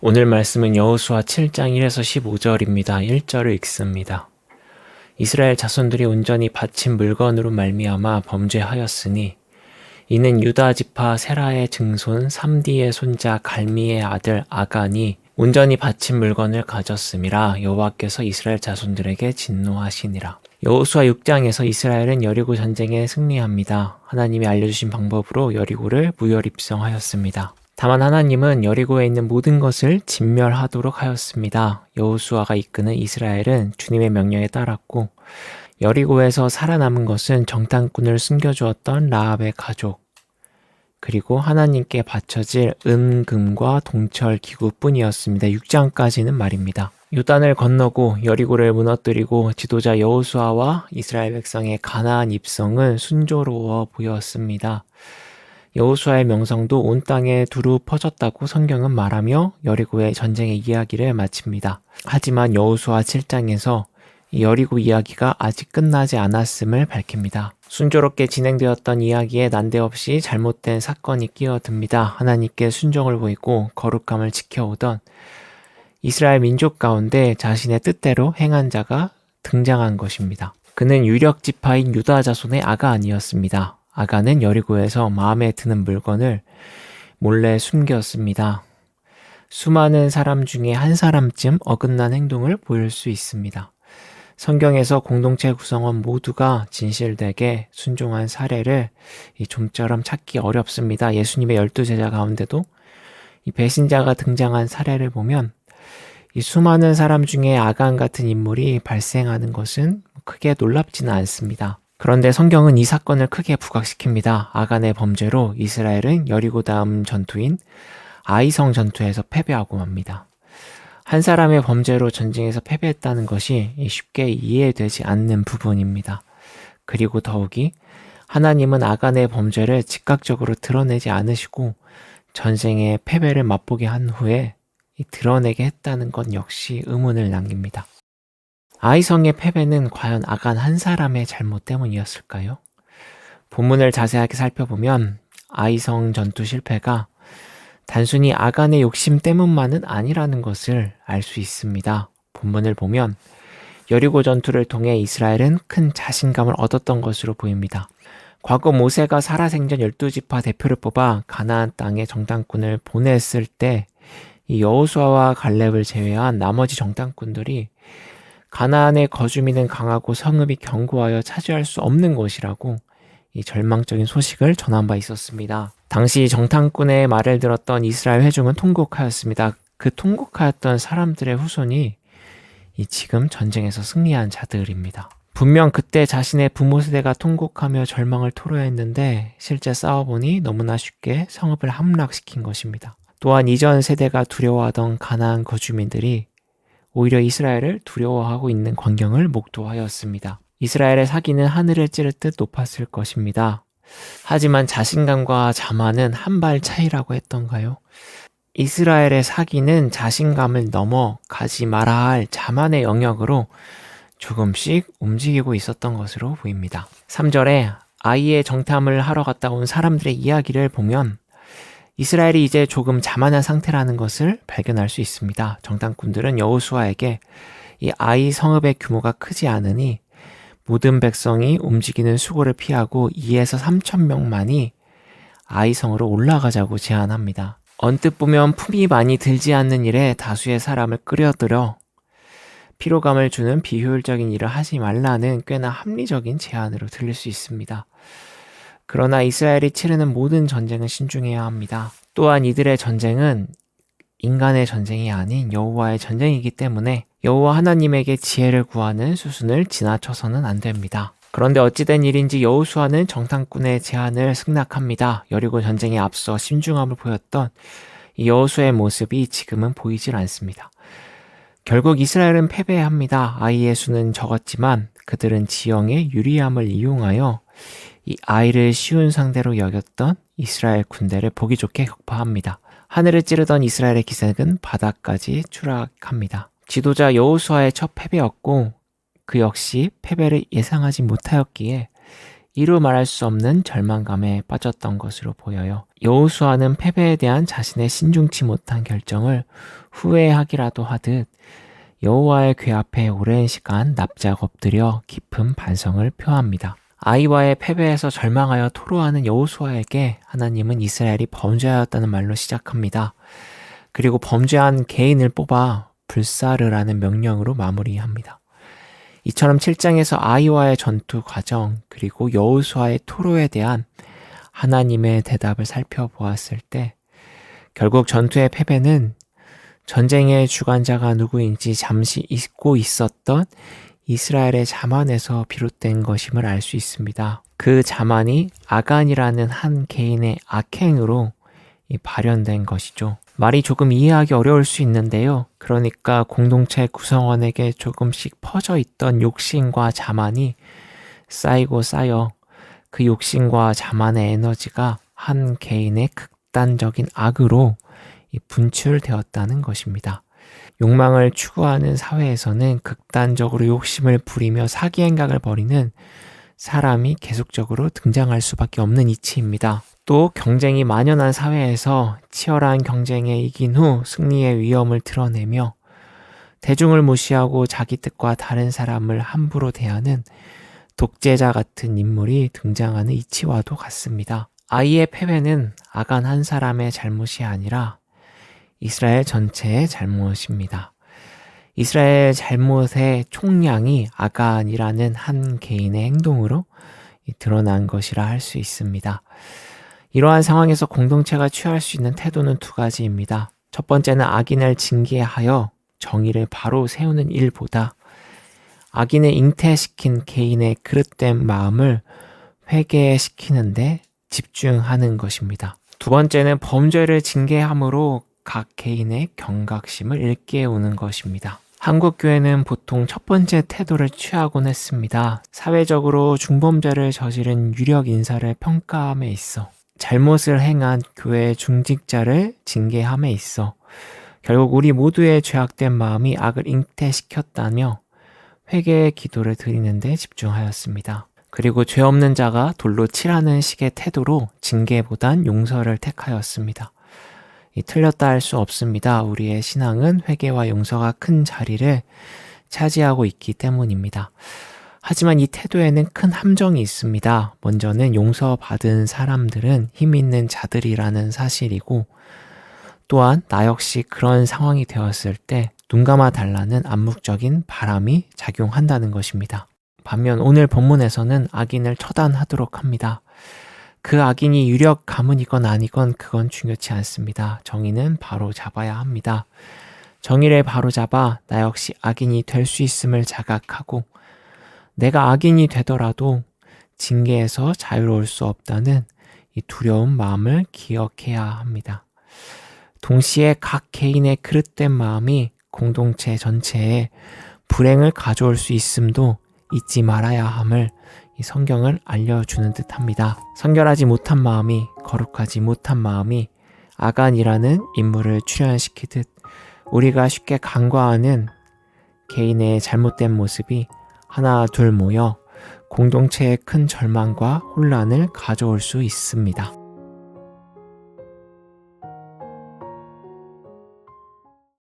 오늘 말씀은 여호수아 7장 1에서 15절입니다. 1절을 읽습니다. 이스라엘 자손들이 온전히 바친 물건으로 말미암아 범죄하였으니 이는 유다 지파 세라의 증손 삼디의 손자 갈미의 아들 아간이 온전히 바친 물건을 가졌음이라 여호와께서 이스라엘 자손들에게 진노하시니라. 여호수아 6장에서 이스라엘은 여리고 전쟁에 승리합니다. 하나님이 알려주신 방법으로 여리고를 무혈입성하였습니다. 다만 하나님은 여리고에 있는 모든 것을 진멸하도록 하였습니다. 여호수아가 이끄는 이스라엘은 주님의 명령에 따랐고 여리고에서 살아남은 것은 정탐꾼을 숨겨주었던 라합의 가족 그리고 하나님께 바쳐질 은금과 동철 기구뿐이었습니다. 6장까지는 말입니다. 요단을 건너고 여리고를 무너뜨리고 지도자 여호수아와 이스라엘 백성의 가나안 입성은 순조로워 보였습니다. 여호수아의 명성도 온 땅에 두루 퍼졌다고 성경은 말하며 여리고의 전쟁의 이야기를 마칩니다. 하지만 여호수아 7장에서 여리고 이야기가 아직 끝나지 않았음을 밝힙니다. 순조롭게 진행되었던 이야기에 난데없이 잘못된 사건이 끼어듭니다. 하나님께 순종을 보이고 거룩함을 지켜오던 이스라엘 민족 가운데 자신의 뜻대로 행한 자가 등장한 것입니다. 그는 유력 지파인 유다 자손의 아간이었습니다. 아간은 여리고에서 마음에 드는 물건을 몰래 숨겼습니다. 수많은 사람 중에 한 사람쯤 어긋난 행동을 보일 수 있습니다. 성경에서 공동체 구성원 모두가 진실되게 순종한 사례를 좀처럼 찾기 어렵습니다. 예수님의 12제자 가운데도 이 배신자가 등장한 사례를 보면 이 수많은 사람 중에 아간 같은 인물이 발생하는 것은 크게 놀랍지는 않습니다. 그런데 성경은 이 사건을 크게 부각시킵니다. 아간의 범죄로 이스라엘은 여리고 다음 전투인 아이성 전투에서 패배하고 맙니다. 한 사람의 범죄로 전쟁에서 패배했다는 것이 쉽게 이해되지 않는 부분입니다. 그리고 더욱이 하나님은 아간의 범죄를 즉각적으로 드러내지 않으시고 전쟁의 패배를 맛보게 한 후에 드러내게 했다는 것 역시 의문을 남깁니다. 아이성의 패배는 과연 아간 한 사람의 잘못 때문이었을까요? 본문을 자세하게 살펴보면 아이성 전투 실패가 단순히 아간의 욕심 때문만은 아니라는 것을 알 수 있습니다. 본문을 보면 여리고 전투를 통해 이스라엘은 큰 자신감을 얻었던 것으로 보입니다. 과거 모세가 살아생전 12지파 대표를 뽑아 가나안 땅에 정탐꾼을 보냈을 때 이 여호수아와 갈렙을 제외한 나머지 정탐꾼들이 가나안의 거주민은 강하고 성읍이 견고하여 차지할 수 없는 것이라고 이 절망적인 소식을 전한 바 있었습니다. 당시 정탐꾼의 말을 들었던 이스라엘 회중은 통곡하였습니다. 그 통곡하였던 사람들의 후손이 지금 전쟁에서 승리한 자들입니다. 분명 그때 자신의 부모 세대가 통곡하며 절망을 토로했는데 실제 싸워보니 너무나 쉽게 성읍을 함락시킨 것입니다. 또한 이전 세대가 두려워하던 가나안 거주민들이 오히려 이스라엘을 두려워하고 있는 광경을 목도하였습니다. 이스라엘의 사기는 하늘을 찌를 듯 높았을 것입니다. 하지만 자신감과 자만은 한 발 차이라고 했던가요? 이스라엘의 사기는 자신감을 넘어 가지 말아야 할 자만의 영역으로 조금씩 움직이고 있었던 것으로 보입니다. 3절에 아이의 정탐을 하러 갔다 온 사람들의 이야기를 보면 이스라엘이 이제 조금 자만한 상태라는 것을 발견할 수 있습니다. 정탐꾼들은 여호수아에게 이 아이 성읍의 규모가 크지 않으니 모든 백성이 움직이는 수고를 피하고 2에서 3천 명만이 아이 성으로 올라가자고 제안합니다. 언뜻 보면 품이 많이 들지 않는 일에 다수의 사람을 끌어들여 피로감을 주는 비효율적인 일을 하지 말라는 꽤나 합리적인 제안으로 들릴 수 있습니다. 그러나 이스라엘이 치르는 모든 전쟁은 신중해야 합니다. 또한 이들의 전쟁은 인간의 전쟁이 아닌 여호와의 전쟁이기 때문에 여호와 하나님에게 지혜를 구하는 수순을 지나쳐서는 안 됩니다. 그런데 어찌된 일인지 여호수아는 정탐꾼의 제안을 승낙합니다. 여리고 전쟁에 앞서 신중함을 보였던 이 여호수아의 모습이 지금은 보이질 않습니다. 결국 이스라엘은 패배합니다. 아이의 수는 적었지만 그들은 지형의 유리함을 이용하여 이 아이를 쉬운 상대로 여겼던 이스라엘 군대를 보기 좋게 격파합니다. 하늘을 찌르던 이스라엘의 기색은 바닥까지 추락합니다. 지도자 여호수아의 첫 패배였고 그 역시 패배를 예상하지 못하였기에 이루 말할 수 없는 절망감에 빠졌던 것으로 보여요. 여호수아는 패배에 대한 자신의 신중치 못한 결정을 후회하기라도 하듯 여호와의 궤 앞에 오랜 시간 납작 엎드려 깊은 반성을 표합니다. 아이와의 패배에서 절망하여 토로하는 여호수아에게 하나님은 이스라엘이 범죄하였다는 말로 시작합니다. 그리고 범죄한 개인을 뽑아 불사르라는 명령으로 마무리합니다. 이처럼 7장에서 아이와의 전투 과정 그리고 여호수아의 토로에 대한 하나님의 대답을 살펴보았을 때 결국 전투의 패배는 전쟁의 주관자가 누구인지 잠시 잊고 있었던 이스라엘의 자만에서 비롯된 것임을 알 수 있습니다. 그 자만이 아간이라는 한 개인의 악행으로 발현된 것이죠. 말이 조금 이해하기 어려울 수 있는데요. 그러니까 공동체 구성원에게 조금씩 퍼져 있던 욕심과 자만이 쌓이고 쌓여 그 욕심과 자만의 에너지가 한 개인의 극단적인 악으로 분출되었다는 것입니다. 욕망을 추구하는 사회에서는 극단적으로 욕심을 부리며 사기 행각을 벌이는 사람이 계속적으로 등장할 수밖에 없는 이치입니다. 또 경쟁이 만연한 사회에서 치열한 경쟁에 이긴 후 승리의 위험을 드러내며 대중을 무시하고 자기 뜻과 다른 사람을 함부로 대하는 독재자 같은 인물이 등장하는 이치와도 같습니다. 아이의 패배는 아간 한 사람의 잘못이 아니라 이스라엘 전체의 잘못입니다. 이스라엘 잘못의 총량이 아간이라는 한 개인의 행동으로 드러난 것이라 할 수 있습니다. 이러한 상황에서 공동체가 취할 수 있는 태도는 두 가지입니다. 첫 번째는 악인을 징계하여 정의를 바로 세우는 일보다 악인을 잉태시킨 개인의 그릇된 마음을 회개시키는데 집중하는 것입니다. 두 번째는 범죄를 징계함으로 각 개인의 경각심을 일깨우는 것입니다. 한국 교회는 보통 첫 번째 태도를 취하곤 했습니다. 사회적으로 중범죄를 저지른 유력 인사를 평가함에 있어 잘못을 행한 교회 중직자를 징계함에 있어 결국 우리 모두의 죄악된 마음이 악을 잉태시켰다며 회개의 기도를 드리는 데 집중하였습니다. 그리고 죄 없는 자가 돌로 칠하는 식의 태도로 징계보단 용서를 택하였습니다. 틀렸다 할 수 없습니다. 우리의 신앙은 회개와 용서가 큰 자리를 차지하고 있기 때문입니다. 하지만 이 태도에는 큰 함정이 있습니다. 먼저는 용서받은 사람들은 힘 있는 자들이라는 사실이고 또한 나 역시 그런 상황이 되었을 때 눈 감아 달라는 암묵적인 바람이 작용한다는 것입니다. 반면 오늘 본문에서는 악인을 처단하도록 합니다. 그 악인이 유력 가문이건 아니건 그건 중요치 않습니다. 정의는 바로 잡아야 합니다. 정의를 바로 잡아 나 역시 악인이 될 수 있음을 자각하고 내가 악인이 되더라도 징계에서 자유로울 수 없다는 이 두려운 마음을 기억해야 합니다. 동시에 각 개인의 그릇된 마음이 공동체 전체에 불행을 가져올 수 있음도 잊지 말아야 함을 이 성경을 알려주는 듯합니다. 성결하지 못한 마음이 거룩하지 못한 마음이 아간이라는 인물을 출현시키듯 우리가 쉽게 간과하는 개인의 잘못된 모습이 하나 둘 모여 공동체에 큰 절망과 혼란을 가져올 수 있습니다.